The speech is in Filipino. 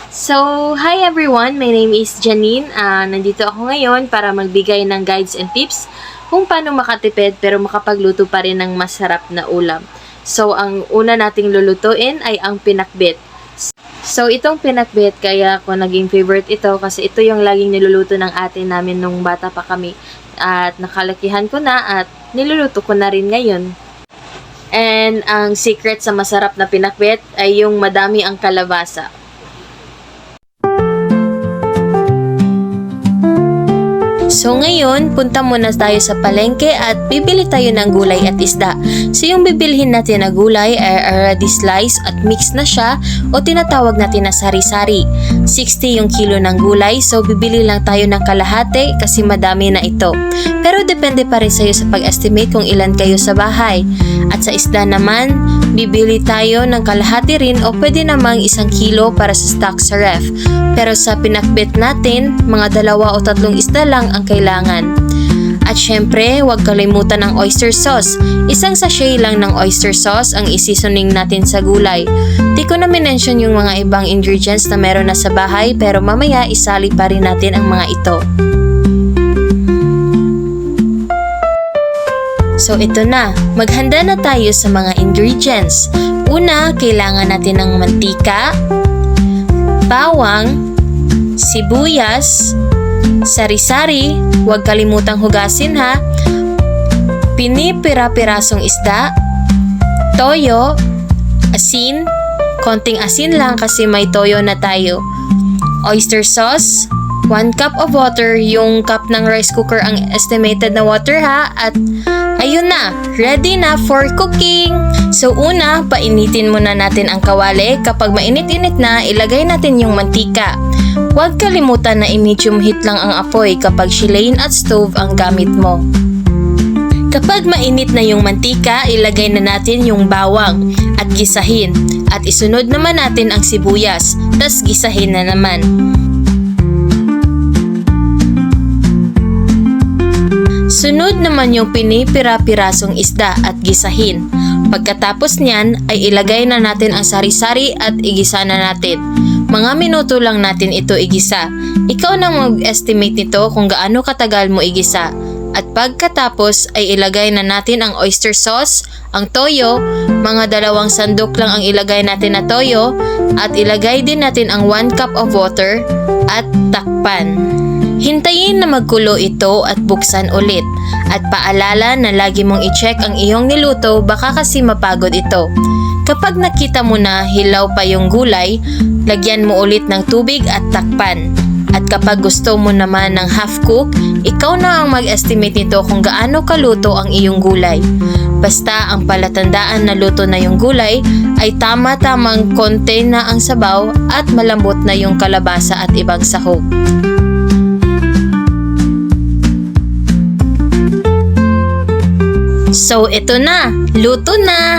So, hi everyone! My name is Janine. Nandito ako ngayon para magbigay ng guides and tips kung paano makatipid pero makapagluto pa rin ng masarap na ulam. So, ang una nating lulutuin ay ang pinakbet. So, itong pinakbet, kaya ako naging favorite ito kasi ito yung laging niluluto ng ate namin nung bata pa kami. At nakalakihan ko na at niluluto ko na rin ngayon. And ang secret sa masarap na pinakbet ay yung madami ang kalabasa. So ngayon, punta muna tayo sa palengke at bibili tayo ng gulay at isda. So yung bibilhin natin na gulay ay already slice at mix na siya o tinatawag natin na sari-sari. 60 yung kilo ng gulay, so bibili lang tayo ng kalahati kasi madami na ito. Pero depende pa rin sa'yo sa pag-estimate kung ilan kayo sa bahay. At sa isda naman, bibili tayo ng kalahati rin o pwede namang 1 kilo para sa stock sa ref. Pero sa pinakbet natin, mga 2 o 3 isda lang ang kailangan. At syempre, huwag kalimutan ng oyster sauce. 1 sachet lang ng oyster sauce ang isisoning natin sa gulay. Di ko na minention yung mga ibang ingredients na meron na sa bahay pero mamaya isali pa rin natin ang mga ito. So ito na, maghanda na tayo sa mga ingredients. Una, kailangan natin ng mantika, bawang, sibuyas, sari-sari, huwag kalimutang hugasin ha, pinipira-pirasong isda, toyo, asin, konting asin lang kasi may toyo na tayo, oyster sauce, 1 cup of water, yung cup ng rice cooker ang estimated na water ha, at ayun na, ready na for cooking! So una, painitin muna natin ang kawali. Kapag mainit-init na, ilagay natin yung mantika. Huwag kalimutan na i-medium heat lang ang apoy kapag shilane at stove ang gamit mo. Kapag mainit na yung mantika, ilagay na natin yung bawang at gisahin. At isunod naman natin ang sibuyas, tas gisahin na naman. Sunod naman yung pinipira-pirasong isda at gisahin. Pagkatapos niyan ay ilagay na natin ang sari-sari at igisa na natin. Mga minuto lang natin ito igisa. Ikaw na mag-estimate nito kung gaano katagal mo igisa. At pagkatapos ay ilagay na natin ang oyster sauce, ang toyo, mga 2 sandok lang ang ilagay natin na toyo, at ilagay din natin ang 1 cup of water at takpan. Hintayin na magkulo ito at buksan ulit. At paalala na lagi mong i-check ang iyong niluto baka kasi mapagod ito. Kapag nakita mo na hilaw pa yung gulay, lagyan mo ulit ng tubig at takpan. At kapag gusto mo naman ng half cook, ikaw na ang mag-estimate nito kung gaano kaluto ang iyong gulay. Basta ang palatandaan na luto na yung gulay ay tama-tamang konti na ang sabaw at malambot na yung kalabasa at ibang sahog. So ito na, luto na!